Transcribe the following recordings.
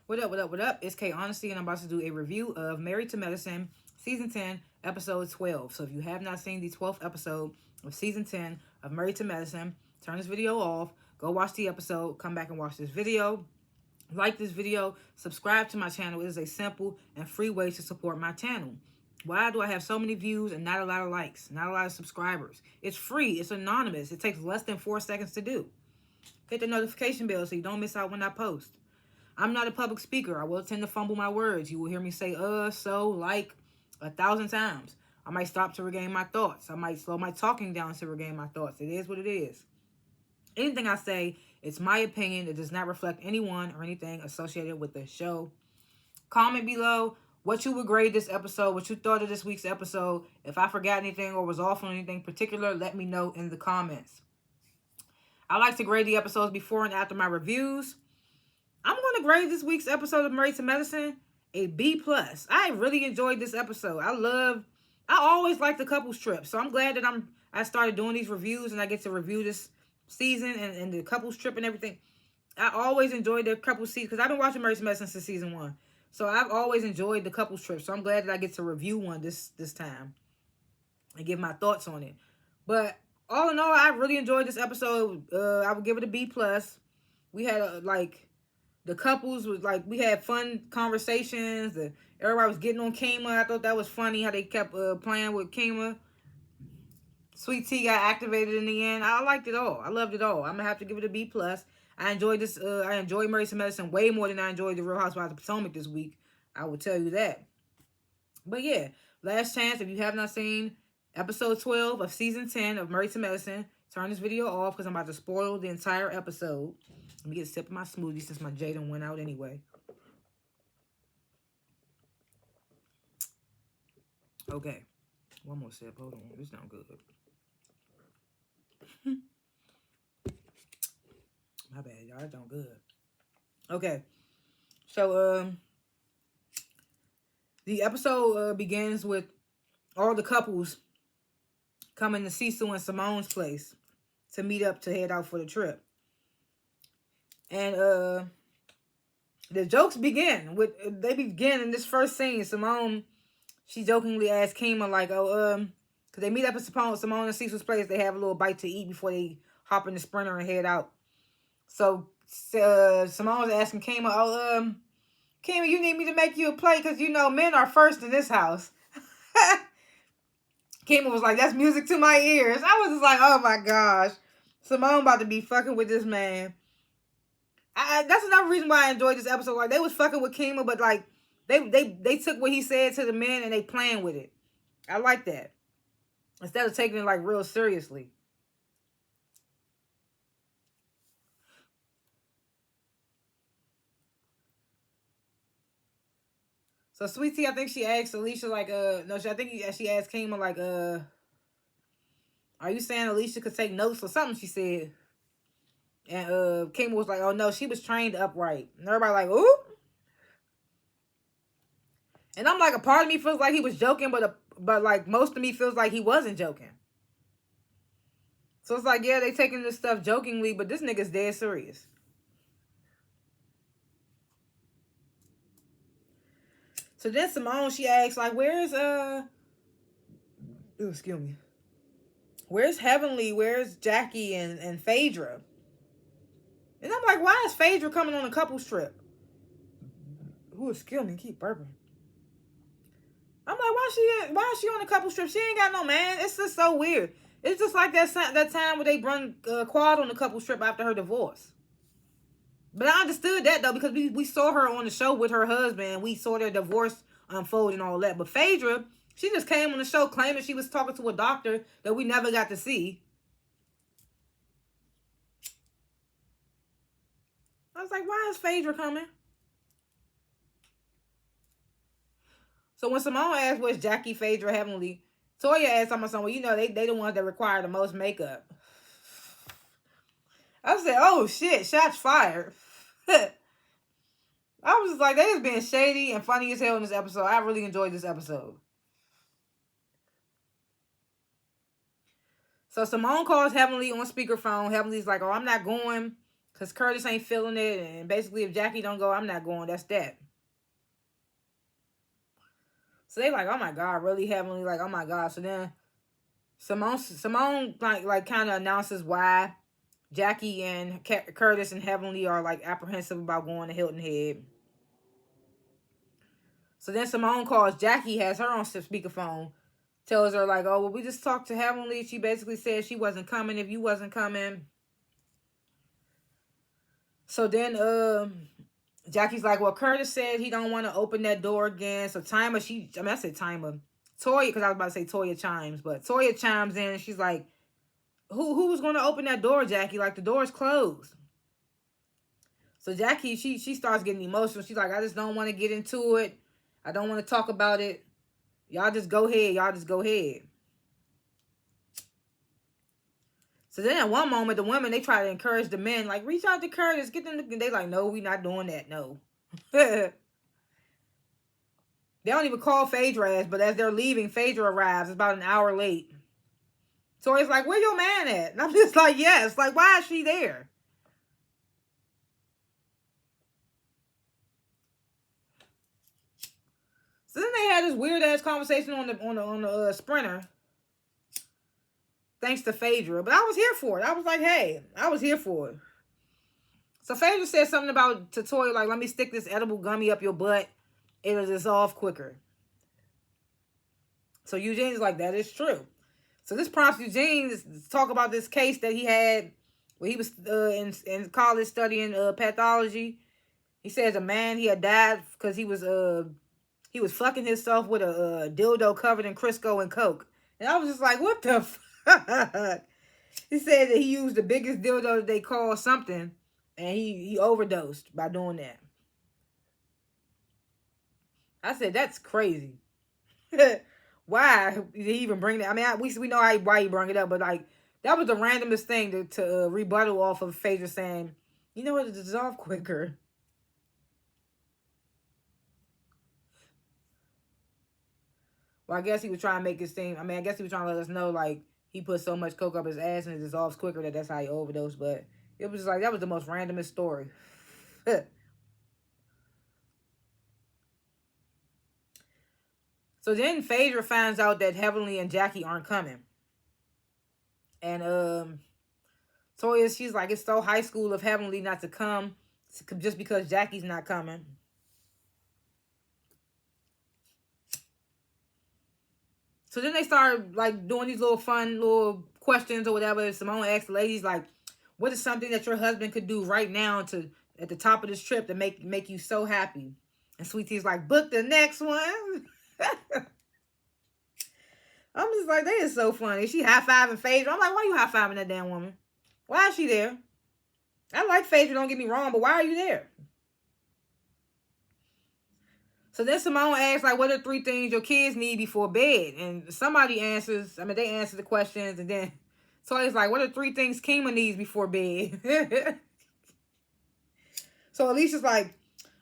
What up, what up, what up? It's K.Honesty, and I'm about to do a review of Married to Medicine, Season 10, Episode 12. So if you have not seen the 12th episode of Season 10 of Married to Medicine, turn this video off, go watch the episode, come back and watch this video. Like this video, subscribe to my channel. It is a simple and free way to support my channel. Why do I have so many views and not a lot of likes, not a lot of subscribers? It's free. It's anonymous. It takes less than 4 seconds to do. Hit the notification bell so you don't miss out when I post. I'm not a public speaker. I will tend to fumble my words. You will hear me say, so, like, 1,000 times. I might stop to regain my thoughts. I might slow my talking down to regain my thoughts. It is what it is. Anything I say, it's my opinion. It does not reflect anyone or anything associated with the show. Comment below what you would grade this episode, what you thought of this week's episode. If I forgot anything or was off on anything particular, let me know in the comments. I like to grade the episodes before and after my reviews. I'm going to grade this week's episode of Married to Medicine a B+. I really enjoyed this episode. I always like the couples trip. So I'm glad that I started doing these reviews and I get to review this season and the couples trip and everything. I always enjoyed the couples season because I've been watching Married to Medicine since season 1. So I've always enjoyed the couples trip. So I'm glad that I get to review one this time and give my thoughts on it. But all in all, I really enjoyed this episode. I would give it a B+. We had the couples was like, we had fun conversations. Everybody was getting on Kima. I thought that was funny how they kept playing with Kima. Sweet Tea got activated in the end. I liked it all. I loved it all. I'm going to have to give it a B+. I enjoyed this. I enjoyed Married to Medicine way more than I enjoyed The Real Housewives of Potomac this week. I will tell you that. But yeah, last chance. If you have not seen episode 12 of season 10 of Married to Medicine, turn this video off because I'm about to spoil the entire episode. Let me get a sip of my smoothie since my Jaden went out anyway. Okay. One more sip. Hold on. This sounds good. My bad, y'all. It sounds good. Okay. So, the episode begins with all the couples coming to Cecil and Simone's place to meet up to head out for the trip. And the jokes begin in this first scene. Simone, she jokingly asked Kima like, because they meet up at Simone and Cecil's place. They have a little bite to eat before they hop in the Sprinter and head out. So Simone's asking Kima, Kima, you need me to make you a plate because you know men are first in this house. Kima was like, that's music to my ears. I was just like, oh my gosh, Simone about to be fucking with this man. That's another reason why I enjoyed this episode. Like, they was fucking with Kima, but like they took what he said to the men and they playing with it. I like that. Instead of taking it like real seriously. So Sweet Tea, I think she asked Alicia like, I think she asked Kima like, are you saying Alicia could take notes or something? She said. And Kima was like, oh no, she was trained upright. And everybody like, ooh. And I'm like, a part of me feels like he was joking, but like most of me feels like he wasn't joking. So it's like, yeah, they taking this stuff jokingly, but this nigga's dead serious. So then Simone, she asks like, where's excuse me. Where's Heavenly? Where's Jackie and Phaedra? And I'm like, why is Phaedra coming on a couples trip? Who is killing me? Keep burping. I'm like, why is she on a couples trip? She ain't got no man. It's just so weird. It's just like that time where they brung Quad on the couples trip after her divorce. But I understood that though because we saw her on the show with her husband and we saw their divorce unfold and all that. But Phaedra, she just came on the show claiming she was talking to a doctor that we never got to see. I was like, why is Phaedra coming? So when Simone asked, where's Jackie, Phaedra, Heavenly, Toya asked someone, well, you know, they the ones that require the most makeup. I said, oh shit, shots fired. I was just like, they just being shady and funny as hell in this episode. I really enjoyed this episode. So Simone calls Heavenly on speakerphone. Heavenly's like, oh, I'm not going. Because Curtis ain't feeling it. And basically, if Jackie don't go, I'm not going. That's that. So they like, oh my God, really Heavenly. Like, oh my God. So then Simone like kind of announces why Jackie and Curtis and Heavenly are like apprehensive about going to Hilton Head. So then Simone calls Jackie, has her on speakerphone, tells her like, oh, well, we just talked to Heavenly. She basically said she wasn't coming if you wasn't coming. So then Jackie's like, well, Curtis said he don't want to open that door again. So Timer, I said Timer. Toya, because I was about to say Toya chimes, but Toya chimes in and she's like, who was going to open that door, Jackie? Like, the door's closed. So Jackie, she starts getting emotional. She's like, I just don't want to get into it. I don't want to talk about it. Y'all just go ahead. Y'all just go ahead. So then at one moment, the women, they try to encourage the men, like, reach out to Curtis, get them to, they like, no, we not doing that, no. They don't even call Phaedra ass, but as they're leaving, Phaedra arrives. It's about an hour late. So it's like, where your man at? And I'm just like, yes. Like, why is she there? So then they had this weird ass conversation on the Sprinter. Thanks to Phaedra. But I was here for it. I was like, hey, I was here for it. So Phaedra said something about to Toya, like, let me stick this edible gummy up your butt. It'll dissolve quicker. So Eugene's like, that is true. So this prompts Eugene to talk about this case that he had when he was in college studying pathology. He says a man, he had died because he was fucking himself with a dildo covered in Crisco and Coke. And I was just like, what the fuck? He said that he used the biggest dildo that they call something, and he overdosed by doing that. I said, that's crazy. Why did he even bring that? I mean, we know why he brought it up, but like, that was the randomest thing to rebuttal off of Phaedra saying, you know what, it dissolve quicker. Well, I guess he was trying to make his thing. I mean, I guess he was trying to let us know, like, he put so much coke up his ass and it dissolves quicker that's how he overdosed. But it was just like, that was the most randomest story. So then Phaedra finds out that Heavenly and Jackie aren't coming. And Toya, she's like, it's so high school of Heavenly not to come just because Jackie's not coming. So then they start like doing these little fun little questions or whatever. Simone asked the ladies, like, what is something that your husband could do right now to at the top of this trip to make you so happy? And Sweet Tea's like, book the next one. I'm just like, that is so funny. She high-fiving Phaedra. I'm like, why are you high-fiving that damn woman? Why is she there? I like Phaedra, don't get me wrong, but why are you there? So then Simone asks, like, what are 3 things your kids need before bed? And somebody answers, I mean, they answer the questions, and then Toya's like, what are 3 things Kima needs before bed? So Alicia's like,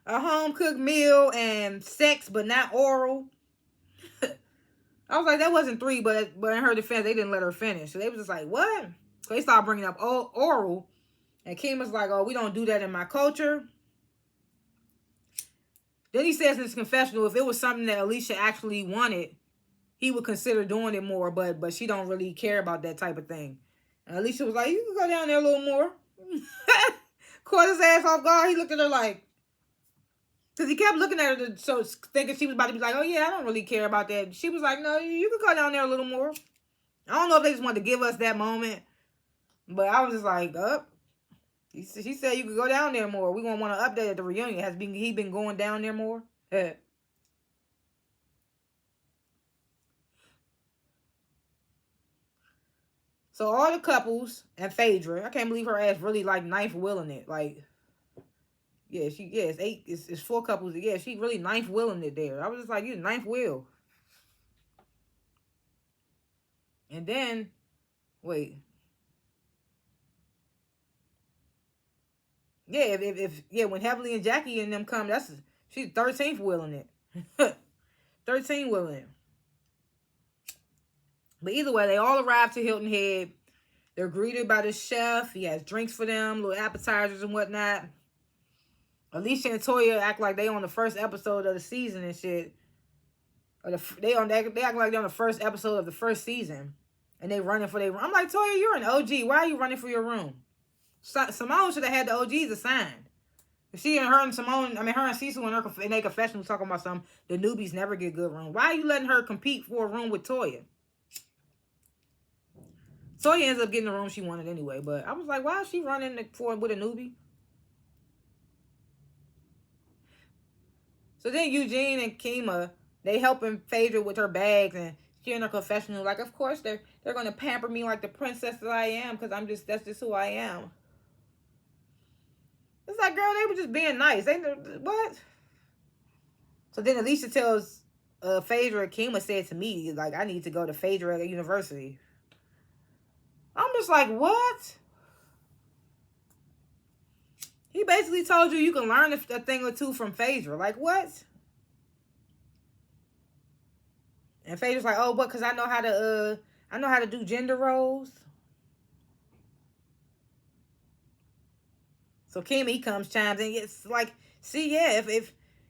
a home-cooked meal and sex, but not oral. I was like, that wasn't 3, but in her defense, they didn't let her finish. So they was just like, what? So they started bringing up oral. And Kima's like, oh, we don't do that in my culture. Then he says in his confessional, if it was something that Alicia actually wanted, he would consider doing it more, but she don't really care about that type of thing. And Alicia was like, you can go down there a little more. Caught his ass off guard. He looked at her like, because he kept looking at her, so thinking she was about to be like, oh, yeah, I don't really care about that. She was like, no, you can go down there a little more. I don't know if they just wanted to give us that moment. But I was just like, up. She said you could go down there more. We're going to want to update at the reunion. He been going down there more? So all the couples and Phaedra, I can't believe her ass really like ninth willing it. Like, yeah, it's 8, it's 4 couples. Yeah, she really ninth willing it there. I was just like, you ninth wheel. And then, wait. Yeah, if when Heavenly and Jackie and them come, she's 13th willing it. 13 willing it. But either way, they all arrived to Hilton Head. They're greeted by the chef. He has drinks for them, little appetizers and whatnot. Alicia and Toya act like they on the first episode of the season and shit. Or they act like they're on the first episode of the first season, and they running for their room. I'm like, Toya, you're an OG. Why are you running for your room? Simone should have had the OGs assigned. She and her and Simone, her and Cecil in their confession was talking about the newbies never get good room. Why are you letting her compete for a room with Toya? Toya ends up getting the room she wanted anyway, but I was like, why is she running with a newbie? So then Eugene and Kima, they helping Phaedra with her bags, and she in her confessional, like, of course they're gonna pamper me like the princess that I am, because that's just who I am. It's like, girl, they were just being nice. What? So then Alicia tells Phaedra, Kima said to me, like, I need to go to Phaedra University. I'm just like, what? He basically told you can learn a thing or two from Phaedra. Like, what? And Phaedra's like, oh, but because I know how to do gender roles. So Kimmy chimes in. It's like, see, yeah,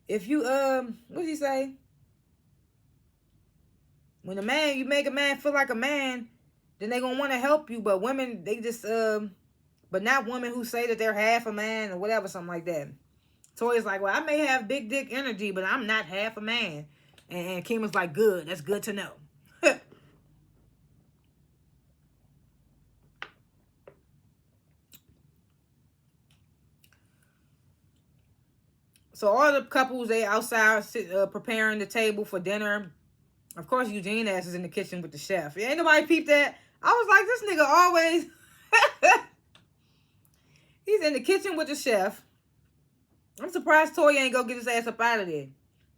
if you what did he say? When you make a man feel like a man, then they gonna want to help you. But women, they just but not women who say that they're half a man or whatever, something like that. Toya's like, well, I may have big dick energy, but I'm not half a man. And Kim was like, good. That's good to know. So all the couples, they outside preparing the table for dinner. Of course, Eugene ass is in the kitchen with the chef. Ain't nobody peeped that. I was like, this nigga always... He's in the kitchen with the chef. I'm surprised Toya ain't go get his ass up out of there.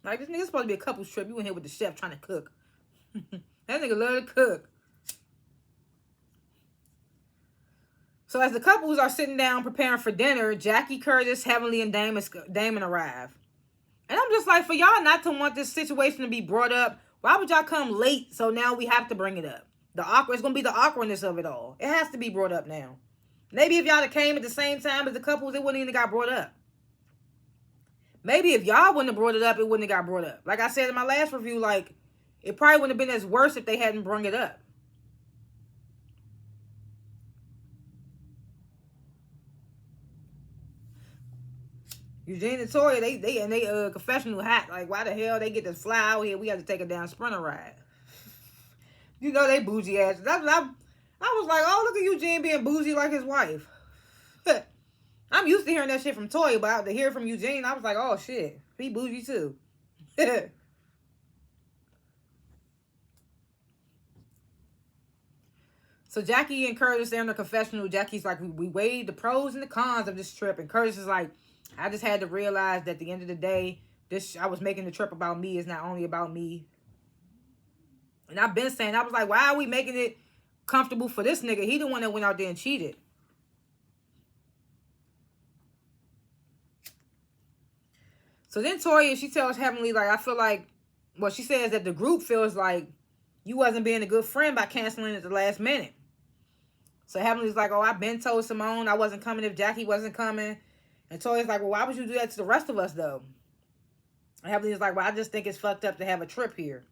Like, this nigga's supposed to be a couple's trip. You in here with the chef trying to cook. That nigga love to cook. So as the couples are sitting down preparing for dinner, Jackie, Curtis, Heavenly, and Damon arrive. And I'm just like, for y'all not to want this situation to be brought up, why would y'all come late so now we have to bring it up? It's going to be the awkwardness of it all. It has to be brought up now. Maybe if y'all had came at the same time as the couples, it wouldn't even got brought up. Maybe if y'all wouldn't have brought it up, it wouldn't have got brought up. Like I said in my last review, like, it probably wouldn't have been as worse if they hadn't brought it up. Eugene and Toya, they confessional hot. Like, why the hell they get to fly out here? We have to take a down Sprinter ride. You know they bougie ass. I was like, oh, look at Eugene being bougie like his wife. I'm used to hearing that shit from Toya, but to hear it from Eugene, I was like, oh shit, he bougie too. So Jackie and Curtis, they're in the confessional. Jackie's like, we weighed the pros and the cons of this trip. And Curtis is like, I just had to realize that at the end of the day, I was making the trip about me. It's not only about me. And I've been saying, I was like, why are we making it comfortable for this nigga? He the one that went out there and cheated. So then Toya, she tells Heavenly, like, I feel like, well, she says that the group feels like you wasn't being a good friend by canceling at the last minute. So Heavenly's like, oh, I've been told Simone I wasn't coming if Jackie wasn't coming. And Toya's like, well, why would you do that to the rest of us, though? And Heavenly's like, well, I just think it's fucked up to have a trip here.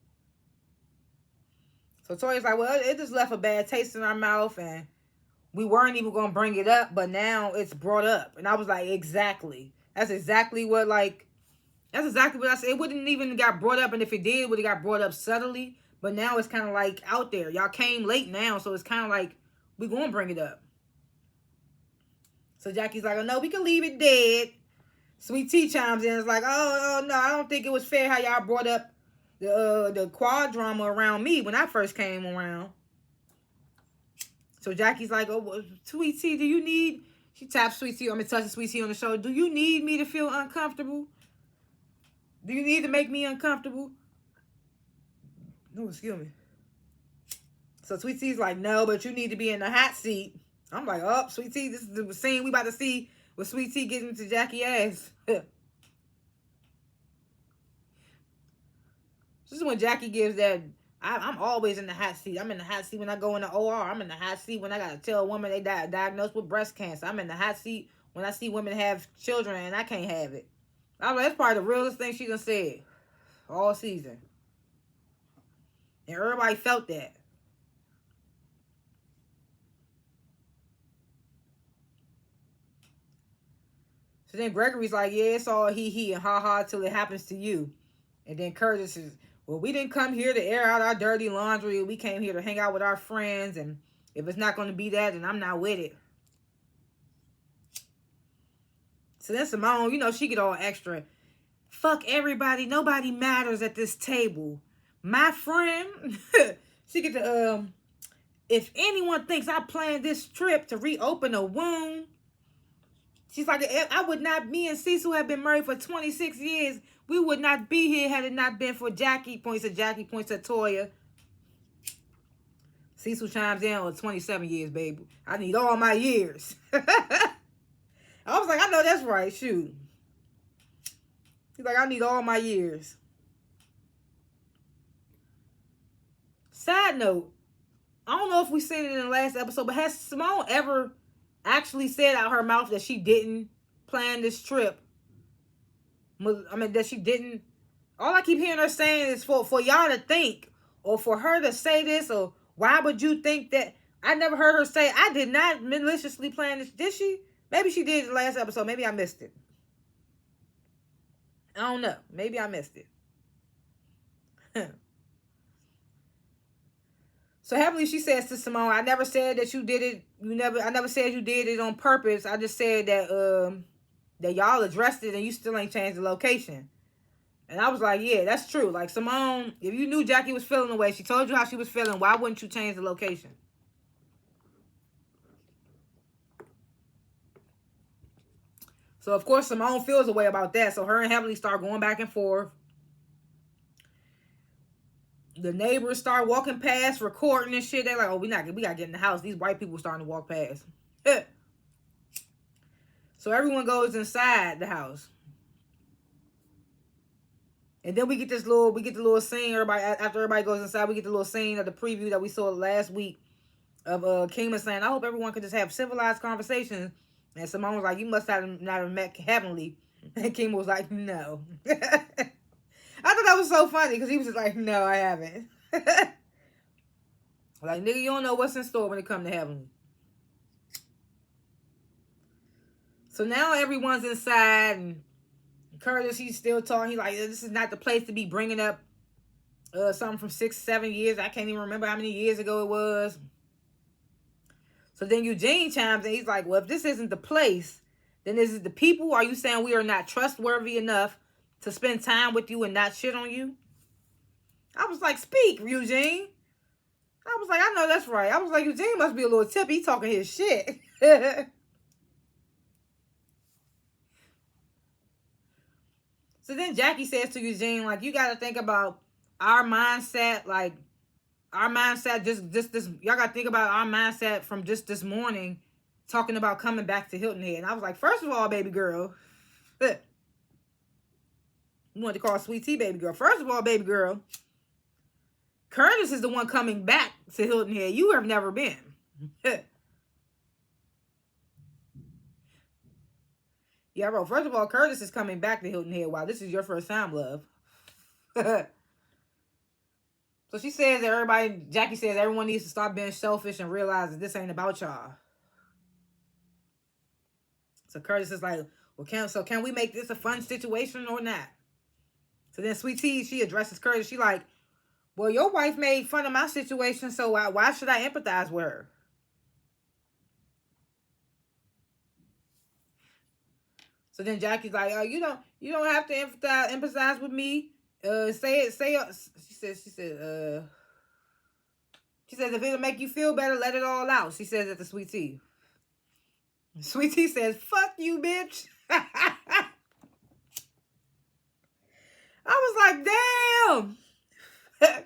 So Toya's like, well, it just left a bad taste in our mouth, and we weren't even going to bring it up, but now it's brought up. And I was like, exactly. That's exactly what I said. It wouldn't even got brought up, and if it did, it would have got brought up subtly. But now it's kind of like out there. Y'all came late now, so it's kind of like, we going to bring it up. So Jackie's like, oh, no, we can leave it dead. Sweet Tea chimes in. It's like, oh, no, I don't think it was fair how y'all brought up the quad drama around me when I first came around. So Jackie's like, oh, Sweet Tea, do you need... She taps Sweet Tea, touching Sweet Tea on the shoulder. Do you need me to feel uncomfortable? Do you need to make me uncomfortable? No, excuse me. So Sweet Tea's like, no, but you need to be in the hot seat. I'm like, oh, Sweet Tea, this is the scene we about to see with Sweet Tea getting to Jackie ass. This is when Jackie gives that I'm always in the hot seat. I'm in the hot seat when I go in the OR. I'm in the hot seat when I got to tell a woman they diagnosed with breast cancer. I'm in the hot seat when I see women have children and I can't have it. I'm like, that's probably the realest thing she done said all season. And everybody felt that. So then Gregory's like, yeah, it's all he and ha ha till it happens to you. And then Curtis is, well, we didn't come here to air out our dirty laundry. We came here to hang out with our friends. And if it's not going to be that, then I'm not with it. So then Simone, you know, she get all extra. Fuck everybody. Nobody matters at this table. My friend, she get to, if anyone thinks I planned this trip to reopen a wound, she's like, I would not, me and Cecil have been married for 26 years. We would not be here had it not been for Jackie. Points at Jackie, points at Toya. Cecil chimes in on 27 years, baby. I need all my years. I was like, I know that's right. Shoot. He's like, I need all my years. Side note, I don't know if we seen it in the last episode, but has Simone ever actually said out her mouth that she didn't plan this trip? I mean, that she didn't. All I keep hearing her saying is for y'all to think, or for her to say this, or why would you think that? I never heard her say, I did not maliciously plan this. Did she? Maybe she did in the last episode. Maybe I missed it. I don't know. Maybe I missed it. So Heavenly, she says to Simone, I never said that you did it. I never said you did it on purpose. I just said that that y'all addressed it and you still ain't changed the location. And I was like, yeah, that's true. Like, Simone, if you knew Jackie was feeling the way, she told you how she was feeling, why wouldn't you change the location? So, of course, Simone feels a way about that. So her and Heavenly start going back and forth. The neighbors start walking past, recording and shit. They're like, oh, we gotta get in the house. These white people starting to walk past. So everyone goes inside the house. And then we get the little scene. After everybody goes inside, we get the little scene of the preview that we saw last week of Kingman saying, I hope everyone can just have civilized conversations. And Simone was like, you must have not have met Heavenly. And Kingman was like, no. I thought that was so funny because he was just like, no, I haven't. Like, nigga, you don't know what's in store when it comes to Heavenly. So now everyone's inside, and Curtis, he's still talking. He's like, this is not the place to be bringing up something from 6-7 years. I can't even remember how many years ago it was. So then Eugene chimes in. He's like, well, if this isn't the place, then this is the people. Are you saying we are not trustworthy enough to spend time with you and not shit on you? I was like, speak, Eugene. I was like, I know that's right. I was like, Eugene must be a little tippy. He talking his shit. So then Jackie says to Eugene, like, you got to think about our mindset, like, our mindset, just this, y'all got to think about our mindset from just this morning, talking about coming back to Hilton Head. And I was like, first of all, baby girl, you wanted to call Sweet Tea baby girl. First of all, baby girl, Curtis is the one coming back to Hilton Head. You have never been. Yeah, bro. First of all, Curtis is coming back to Hilton Head. Wow, this is your first time, love. So she says that Jackie says everyone needs to stop being selfish and realize that this ain't about y'all. So Curtis is like, well, can we make this a fun situation or not? So then Sweet Tea, she addresses Curtis. She like, well, your wife made fun of my situation, so why should I empathize with her? So then Jackie's like, oh, you don't have to empathize with me. Say it. She says, if it'll make you feel better, let it all out. She says it to Sweet Tea. Sweet Tea says, fuck you, bitch. I was like, damn.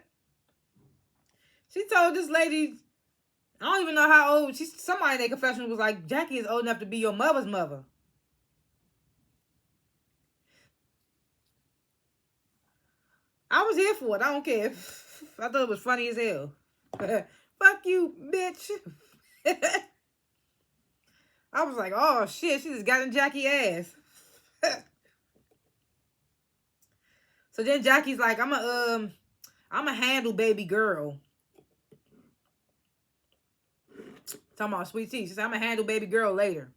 She told this lady, I don't even know how old, somebody in their confession was like, Jackie is old enough to be your mother's mother. I was here for it. I don't care. I thought it was funny as hell. Fuck you, bitch. I was like, oh shit, she just got in Jackie's ass. So then Jackie's like, I'm a handle baby girl. Talking about Sweet Tea. She said, I'm a handle baby girl later.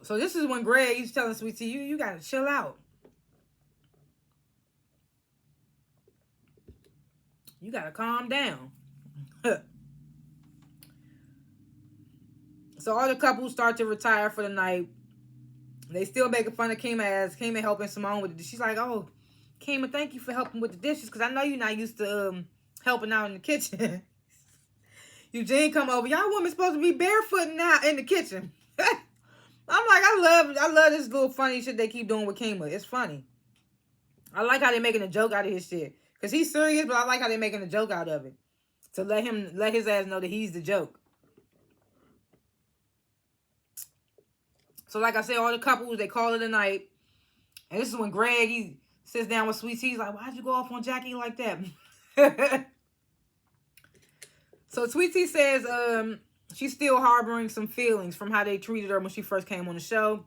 So this is when Greg, he's telling Sweet Tea, you gotta chill out. You gotta calm down. So all the couples start to retire for the night. They still making fun of Kima as Kima helping Simone with it. She's like, oh, Kima, thank you for helping with the dishes, because I know you're not used to helping out in the kitchen. Eugene come over. Y'all women supposed to be barefooting out in the kitchen. I'm like, I love this little funny shit they keep doing with Kima. It's funny. I like how they're making a joke out of his shit. Because he's serious, but I like how they're making a joke out of it. To let his ass know that he's the joke. So like I said, all the couples, they call it a night. And this is when Greg, he sits down with Sweet Tea. He's like, why'd you go off on Jackie like that? So Sweet Tea says she's still harboring some feelings from how they treated her when she first came on the show.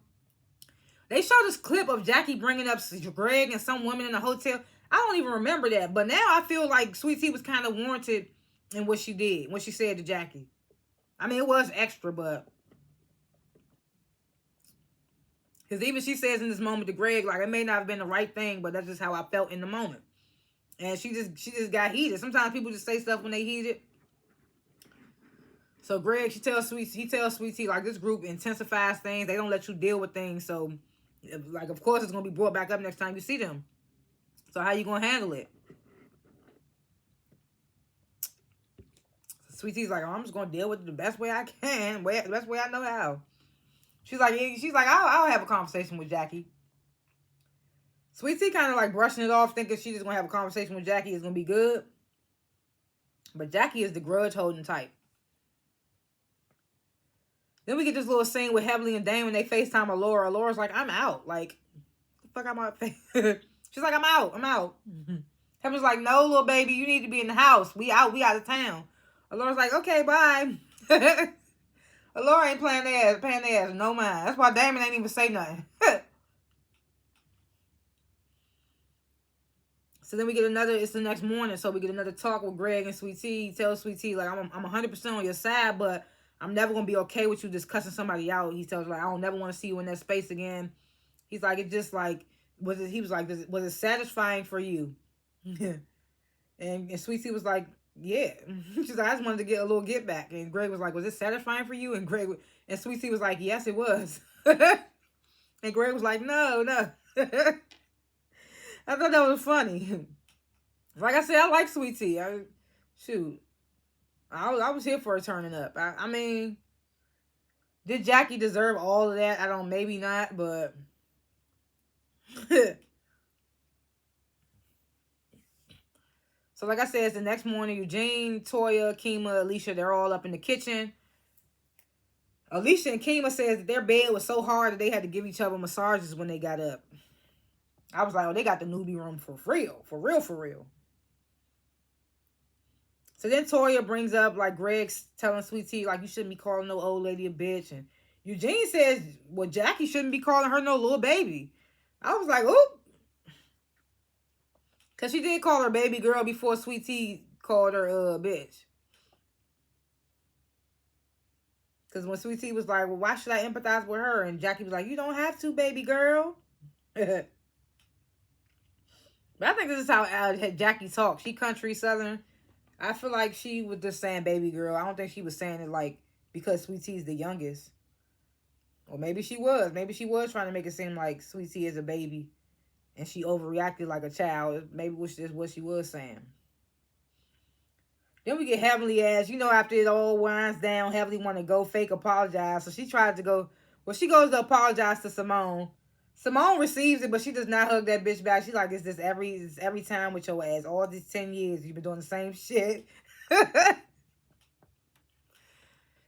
They showed this clip of Jackie bringing up Greg and some women in the hotel. I don't even remember that. But now I feel like Sweet Tea was kind of warranted in what she did, what she said to Jackie. I mean, it was extra, but... Because even she says in this moment to Greg, like, it may not have been the right thing, but that's just how I felt in the moment. And she just got heated. Sometimes people just say stuff when they heated. So Greg, he tells Sweet Tea, like, this group intensifies things. They don't let you deal with things. So, like, of course, it's going to be brought back up next time you see them. So how you going to handle it? Sweet Tea's like, oh, I'm just going to deal with it the best way I can. The best way I know how. She's like, I'll have a conversation with Jackie. Sweet Tea kind of like brushing it off, thinking she's just going to have a conversation with Jackie. It's going to be good. But Jackie is the grudge-holding type. Then we get this little scene with Heavenly and Damon. They FaceTime Laura. Laura's like, I'm out. Like, the fuck I'm out. She's like, I'm out. Heavenly's like, no, little baby, you need to be in the house. We out of town. Laura's like, okay, bye. Laura ain't paying their ass no mind. That's why Damon ain't even say nothing. So then we get it's the next morning, so we get another talk with Greg and Sweet Tea. He tells Sweet Tea, like, I'm 100% on your side, but I'm never going to be okay with you just cussing somebody out. He tells her, like, I don't never want to see you in that space again. He's like, it just, like, was it satisfying for you? and Sweet Tea was like, yeah. She's like, I just wanted to get a little get back. And Greg was like, was it satisfying for you? And Sweet Tea was like, yes, it was. And Greg was like, no. I thought that was funny. Like I said, I like Sweet Tea. I was here for her turning up. I mean, did Jackie deserve all of that? Maybe not, but... So like I said, it's the next morning. Eugene, Toya, Kima, Alicia, they're all up in the kitchen. Alicia and Kima says that their bed was so hard that they had to give each other massages when they got up. I was like, oh, they got the newbie room for real. For real. So then Toya brings up, like, Greg's telling Sweet Tea, like, you shouldn't be calling no old lady a bitch. And Eugene says, well, Jackie shouldn't be calling her no little baby. I was like, oop. Because she did call her baby girl before Sweet Tea called her a bitch. Because when Sweet Tea was like, well, why should I empathize with her? And Jackie was like, you don't have to, baby girl. But I think this is how Jackie talks. She country southern. I feel like she was just saying baby girl. I don't think she was saying it like because Sweet Tea's the youngest. Or maybe she was. Maybe she was trying to make it seem like Sweet Tea is a baby. And she overreacted like a child. Maybe which is what she was saying. Then we get Heavenly as, after it all winds down, Heavenly want to go fake apologize. So she tries to go, she goes to apologize to Simone. Simone receives it, but she does not hug that bitch back. She's like, it's this every time with your ass. All these 10 years, you've been doing the same shit.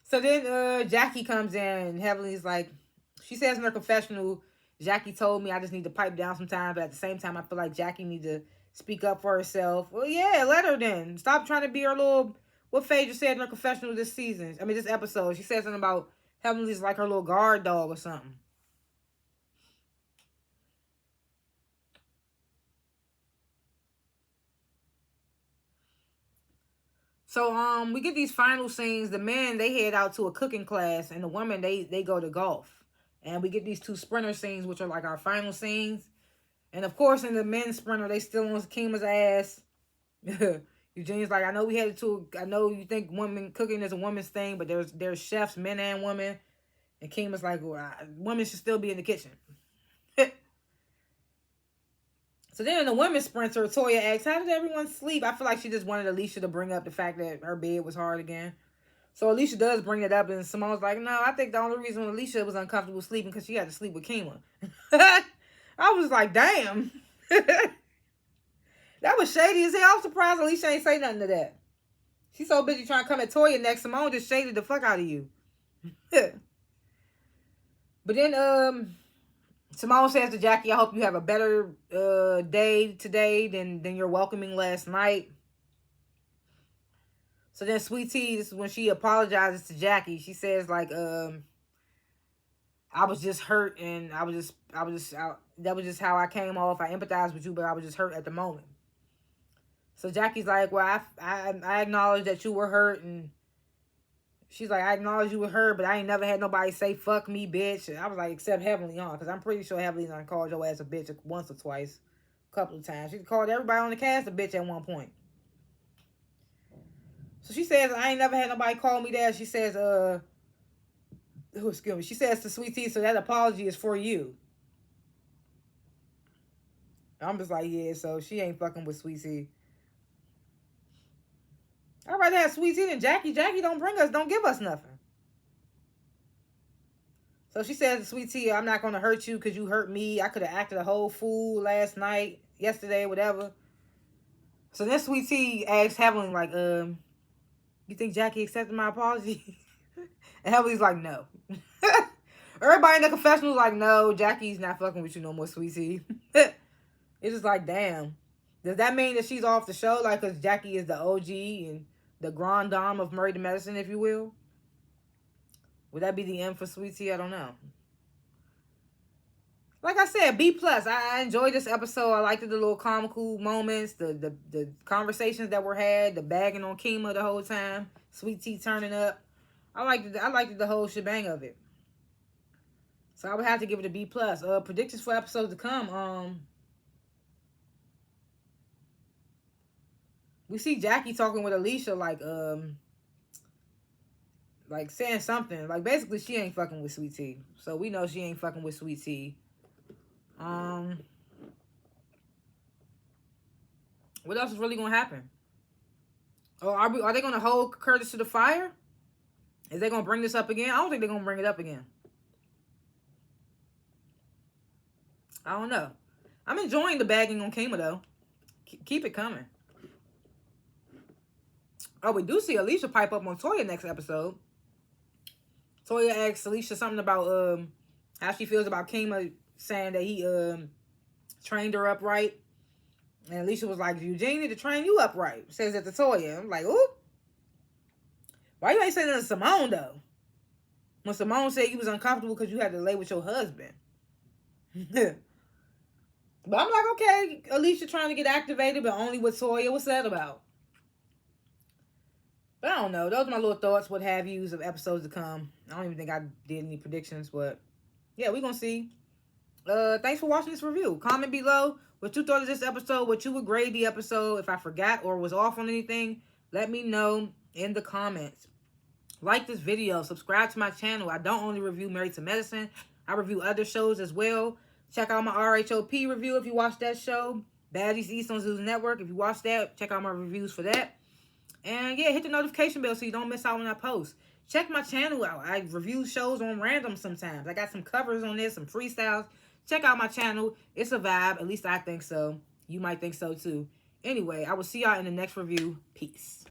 So then Jackie comes in, and Heavenly's like, she says in her confessional, Jackie told me I just need to pipe down sometimes, but at the same time, I feel like Jackie need to speak up for herself. Well, yeah, let her then. Stop trying to be her little... What Phaedra said in her confessional this season. I mean, this episode. She said something about Heavenly's like her little guard dog or something. So, we get these final scenes. The men, they head out to a cooking class, and the women, they go to golf. And we get these 2 sprinter scenes, which are like our final scenes. And of course, in the men's sprinter, they still on Kima's ass. Eugene's like, I know I know you think women cooking is a woman's thing, but there's chefs, men and women. And Kima's like, well, women should still be in the kitchen. So then in the women's sprinter, Toya asks, how did everyone sleep? I feel like she just wanted Alicia to bring up the fact that her bed was hard again. So Alicia does bring it up, and Simone's like, no, I think the only reason Alicia was uncomfortable sleeping because she had to sleep with Kima. I was like, damn. That was shady as hell. I'm surprised Alicia ain't say nothing to that. She's so busy trying to come at Toya next. Simone just shaded the fuck out of you. But then Simone says to Jackie, I hope you have a better day today than your welcoming last night. So then Sweet Tea, this is when she apologizes to Jackie. She says like, I was just hurt, and that was just how I came off. I empathized with you, but I was just hurt at the moment. So Jackie's like, well, I acknowledge that you were hurt, and she's like, I acknowledge you were hurt, but I ain't never had nobody say, fuck me, bitch. And I was like, except Heavenly on, because I'm pretty sure Heavenly done called your ass a bitch once or twice, a couple of times. She called everybody on the cast a bitch at one point. So she says, I ain't never had nobody call me that. She says, excuse me. She says to Sweet Tea, so that apology is for you. I'm just like, yeah, so she ain't fucking with Sweet Tea. I'd rather have Sweet Tea than Jackie. Jackie don't give us nothing. So she says to Sweet Tea, I'm not going to hurt you because you hurt me. I could have acted a whole fool last night, yesterday, whatever. So then Sweet Tea asks Heavenly, like, you think Jackie accepted my apology? And Heavenly's like, no. Everybody in the confessional was like, no, Jackie's not fucking with you no more, Sweet Tea. It's just like, damn. Does that mean that she's off the show? Like, because Jackie is the OG and the grand dame of Married to Medicine, if you will? Would that be the end for Sweet Tea? I don't know. Like I said, B+. I enjoyed this episode. I liked the little comical moments, the conversations that were had, the bagging on Kima the whole time, Sweet Tea turning up. I liked the whole shebang of it. So I would have to give it a B+. Predictions for episodes to come. We see Jackie talking with Alicia, like saying something. Like, basically, she ain't fucking with Sweet Tea. So we know she ain't fucking with Sweet Tea. What else is really gonna happen? Oh, are they gonna hold Curtis to the fire? Is they gonna bring this up again? I don't think they're gonna bring it up again. I don't know. I'm enjoying the bagging on Kima though. Keep it coming. Oh, we do see Alicia pipe up on Toya next episode. Toya asks Alicia something about how she feels about Kima saying that he trained her up right. And Alicia was like, Eugene need to train you up right. Says that to Toya. I'm like, ooh. Why you ain't saying that to Simone though? When Simone said you was uncomfortable because you had to lay with your husband. But I'm like, okay, Alicia trying to get activated, but only with Toya. What's that about? But I don't know. Those are my little thoughts, what have yous of episodes to come. I don't even think I did any predictions, but yeah, we're going to see. Thanks for watching this review. Comment below what you thought of this episode, what you would grade the episode. If I forgot or was off on anything, let me know in the comments. Like this video. Subscribe to my channel. I don't only review Married to Medicine. I review other shows as well. Check out my RHOP review if you watch that show. Baddies East on Zeus Network. If you watch that, check out my reviews for that. And yeah, hit the notification bell so you don't miss out when I post. Check my channel out. I review shows on random sometimes. I got some covers on there, some freestyles. Check out my channel. It's a vibe. At least I think so. You might think so too. Anyway, I will see y'all in the next review. Peace.